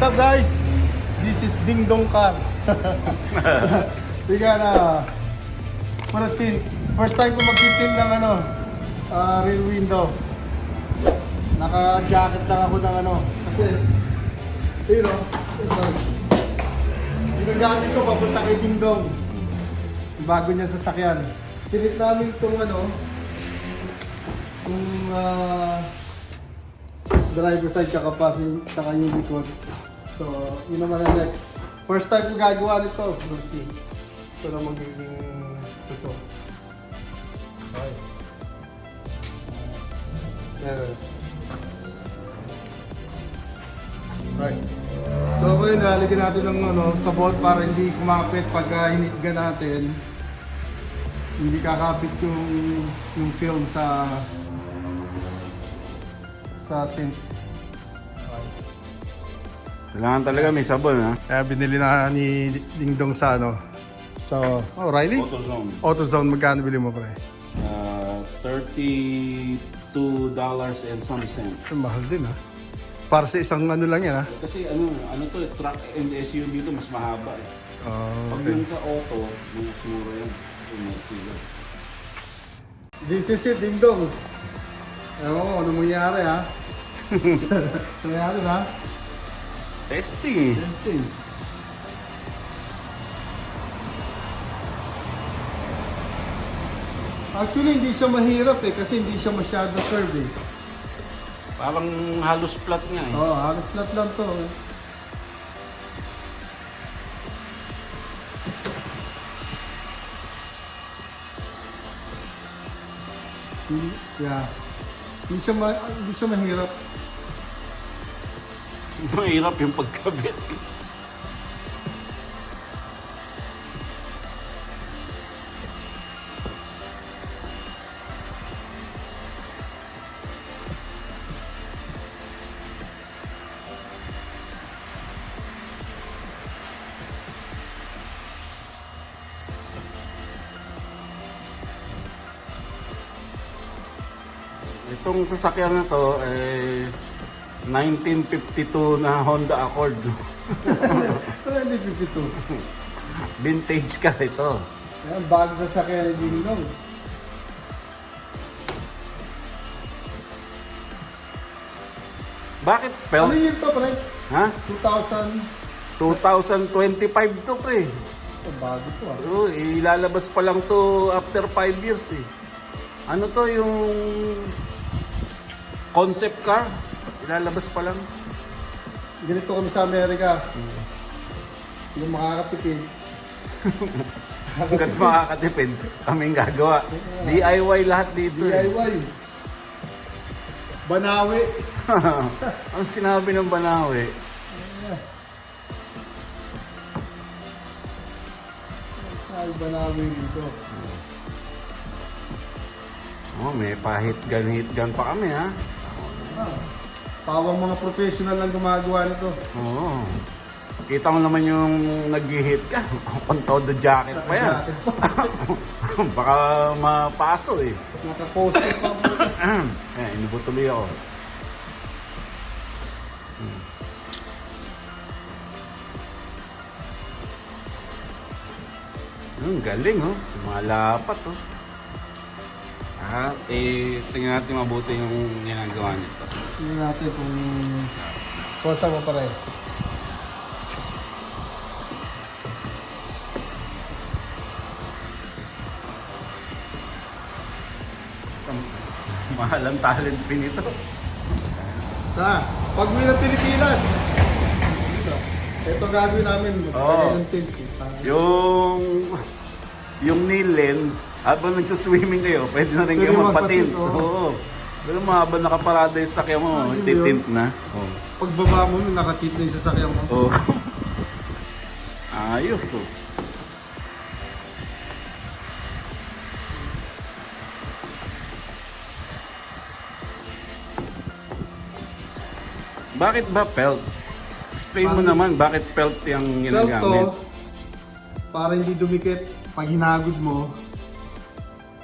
What's up guys? This is Ding Dong Car. We gonna put a tint. First time ko mag-tint ng rear window. Naka-jacket lang ako ng kasi ginagamit ko papunta kay Ding Dong. Bago niya sasakyan. Tinit namin itong driver side tsaka passing tsaka yung likod. So, yun naman ang next. First time ko gagawa nito. We'll see. Ito na magiging ito. Okay. Right. So, ngayon nalalagyan natin ng sabon para hindi kumapit pag hinitga natin. Hindi kakapit yung film sa tint. Kailangan talaga may sabon, ha? Kaya binili na ni Ding Dong sa Riley? AutoZone. AutoZone, magkano bili mo pre? $32 and some cents. Mahal din ha. Para sa isang lang yan ha. Kasi to, truck and SUV to mas mahaba eh. Pag Okay. yung sa auto, mas mura yan. This is it, Ding Dong. Ewan ko, ano mangyari ha? Nangyari ha? Testing. Testing. Actually, hindi siya mahirap kasi hindi siya masyado curvy. Parang halos flat nga eh. Oo, halos flat lang to. Yeah. Hindi siya mahirap. Mahirap yung pagkabit. Itong sasakyan na to, 1952 na Honda Accord. 1952. Vintage car ito. Ayan, bago sa sakyan ni Ding Dong. Bakit pelt? Ano yun to, pre? Ha? 2000. 2025 to, pre. Bago to ah. Pero ilalabas pa lang to after 5 years eh. Ano to yung concept car? Ilalabas pa lang. Ganito kami sa Amerika. Yung makakatipid. Hanggat makakatipid, kaming gagawa. DIY lahat dito eh. DIY. Banawi. Ang sinabi ng Banawi, Ay, Banawi dito. oh, may pahit-gan pa kami ha. Pawang mga professional lang gumagawa nito. Oo. Kita mo naman yung nag-hit ka. Kung todo jacket pa yan. Jacket pa. Baka mapaso eh. Naka-poster pa mo. Inubutuloy ako. Galing oh. Mga lapat oh. Tingnan natin mabuti yung ginagawa nito. Tingnan natin kung kosa mo pa rin. Mahal ang talent pin ito. Pag-uwi ng Pilipinas. Ito gagawin namin. Oo. Yung tint. Yung nilin, habang nagsuswimming kayo, pwede na rin Pwede kayo magpatint. magpatint, oo. Oo. Pero habang nakaparada yung sakyan mo, yun titint na. Oo. Pagbaba mo, nakatint na yung sasakyan mo. Oo. Ayos oh. Bakit ba pelt? Explain mo naman, bakit pelt yung ginagamit? Pelt to, para hindi dumikit. Pag hinagod mo,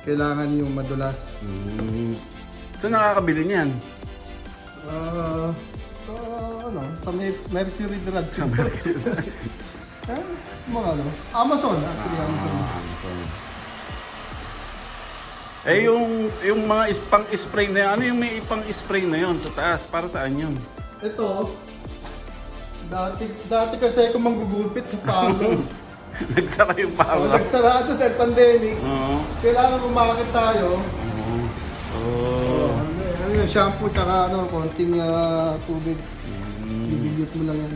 kailangan yung madulas. Saan nakakabili niyan? Sa ano, sa Mercury Drug. Sa Mercury Drug. Mga ano, Amazon. Actually, Amazon. Eh, yung mga pang-spray na yan, ano yung may pang-spray na yon sa taas? Para saan yun? Ito, dati kasi ako manggugupit sa palo. Nagsara yung palo. Nagsarado dahil pandemic. Oo. Kailangan umakit tayo. Oo. Ano yung shampoo tsaka ano, konting tubig. Bibigyan mo lang yan.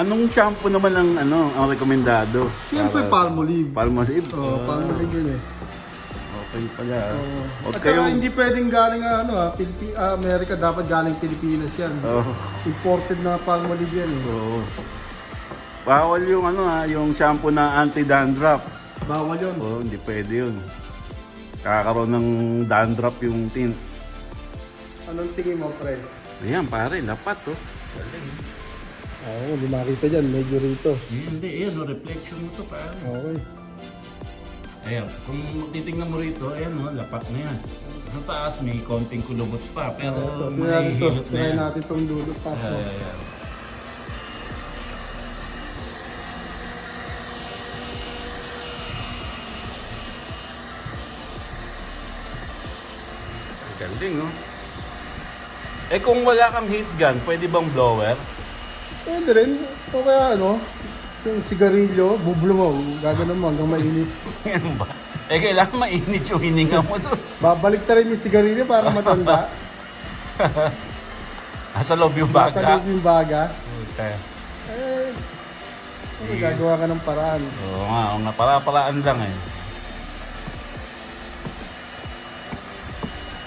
Anong shampoo naman ang rekomendado? Siyempre Palmolive. Palmolive? Palmolive yun eh. Okay pala. At saka hindi pwedeng galing Amerika, dapat galing Pilipinas yan. Imported na Palmolive yan eh. Bawal yung yung shampoo na anti-dandruff. Bawal yun. Hindi pwede yun. Kakaroon ng dandruff yung tint. Anong tingin mo, pre? Ayan pare, lapat Galing. Oo, hindi makita dyan. Medyo rito. Hindi, ayan reflection mo to pare. Okay. Ayan, kung titingnan mo rito, ayan lapat na yan. Sa taas may konting kulubot pa, pero may hilot na Try yan. natin itong dulot paso. Ayan. Galing, no? Eh kung wala kang heat gun, pwede bang blower? Pwede rin. O kaya yung sigarilyo, bublo mo. Gagano mo hanggang mainit. Yan ba? Eh kailangan mainit yung hininga mo doon. Babalik ta rin yung sigarilyo para matanda. Sa loob yung baga? Sa loob yung baga. Okay. Gagawa ka ng paraan. Oo nga. Para-paraan lang eh.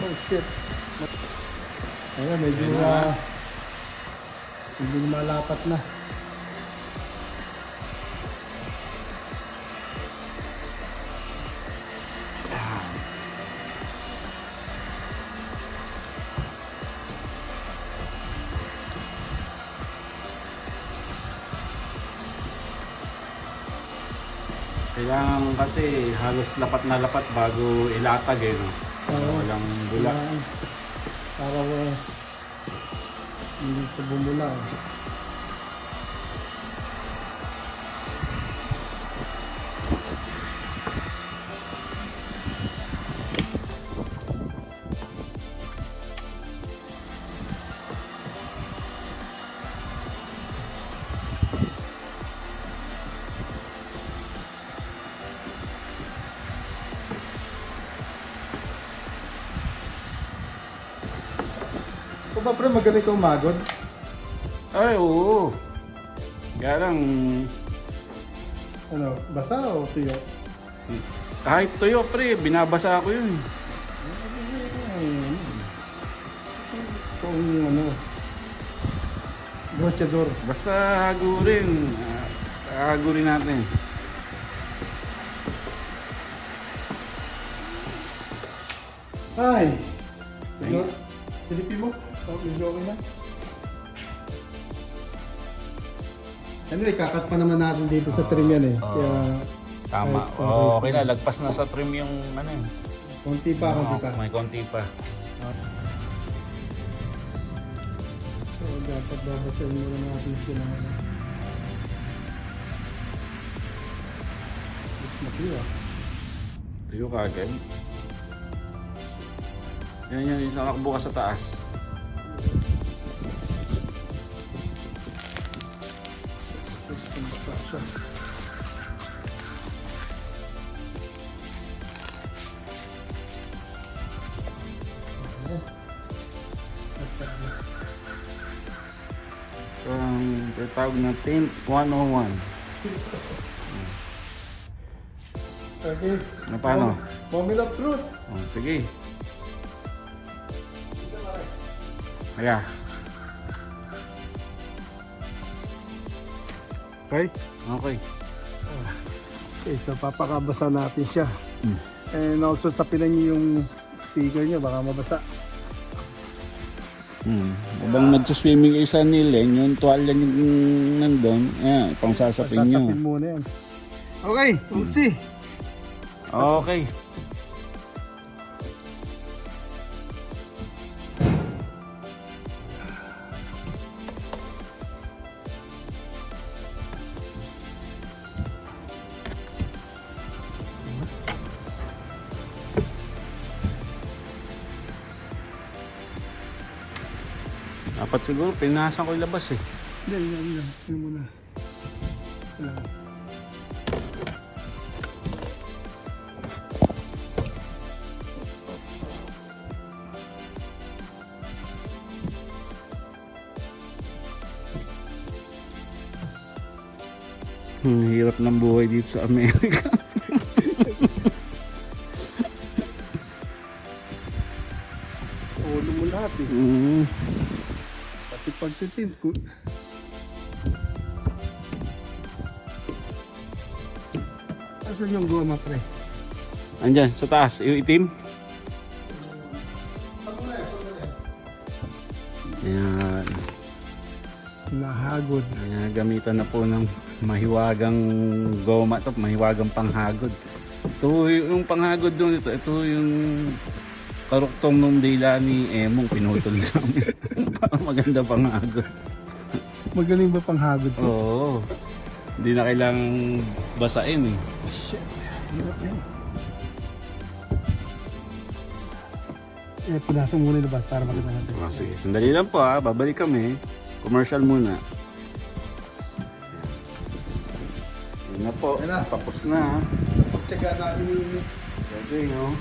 Oh shit. Ayun, medyo hindi malapat na. Kailangan kasi halos lapat na lapat bago ilatag eh. No? Walang bulak. Para hindi sa bumula. O ba pre, magaling kang magod? Ay, oo. Kaya lang, Ano, basa o tuyo? kahit tuyo pre, binabasa ko yun. Kung ano, brochador. Basta hagurin. Hagurin natin. Ay! Ay. Silipin mo. Medyo okay na. Anyway, kakat pa naman natin dito sa trim yan eh. Kaya, Tama. Okay na, lagpas na sa trim yung konti pa, konti pa. May konti pa. So, dapat babasahin muna natin sila. Matiwa. Tuyo ka agad. Yan, isang nakbo ka sa taas. Basa siya. Tawag na Tint 101. Okay. Na paano? Moment of truth. Sige. Kaya. Okay. Okay. Okay, so papakabasa natin siya. And also sapilan niyo yung speaker niyo, baka mabasa. Habang nagsuswimming kayo sa nilen, yung tuwalya yung nandun, ayan, pang sasapin nyo. Sasapin muna yan. Okay, we'll see. Okay. Dapat siguro, pinasan ko ilabas eh. Hindi. Hindi muna. Alam. Hirap ng buhay dito sa Amerika. Ulo mo lahat eh. Pati pagtitint ko. Asan yung goma, pre? Andyan, sa taas, yung itim. Ayan. Nahagod. Ayan, gamitan na po ng mahiwagang goma to, mahiwagang panghagod. Ito yung panghagod doon ito. Ito yung karuktong nung dila ni Emong pinutol sa amin. Para maganda panghagod. Magaling ba panghagod ko? Oo. Hindi na kailangang basain eh. Shit. Hirap yan. Punasan muna yung labas para makita natin. Sige, sandali lang po ha. Babalik kami. Commercial muna. Yun na po. Ayun na. Tapos na. Pagtsaga natin yung Galing oh.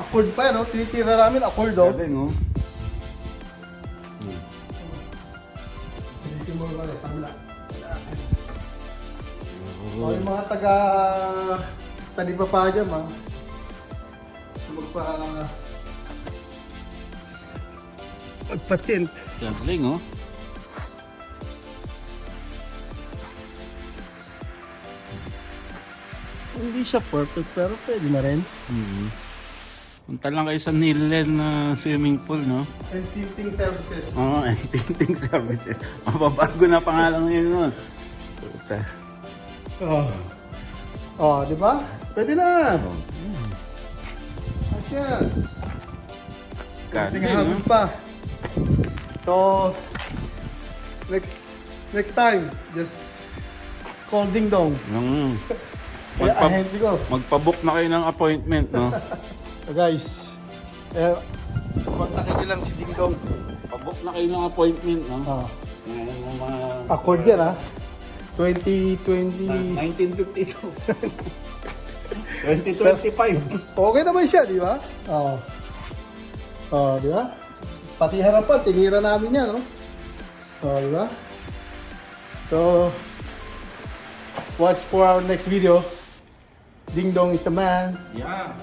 accord pa yan, no? Tinitira namin accord, oh. Galing oh. Silitin mo naman, pamila. So, yung mga taga Talipa pa dyan, ha? Magpa-tint. Galing oh. Hindi siya perfect, pero pwede na rin. Punta lang kayo sa Nilen na swimming pool, no? And tinting services. Oo, and Tinting Services. Mababago na pangalan ngayon, no? Puta. Oh, di ba? Pwede na. Asyan. Tingnan Galing, no? pa. So, next time, just call Ding Dong. Kaya ahente ko. Magpabook na kayo ng appointment, no? So guys, kontakin nyo lang si Ding Dong. Pabook na kayo ng appointment, no? Ah, Ngayon, mga... accord yan, ha? 2020. 1952. 2025. Okay naman siya, di ba? Oo. Oh, di ba? Pati harapan, tinira namin yan, no? Oh, di ba? So, watch for our next video. Ding Dong is the man. Yeah.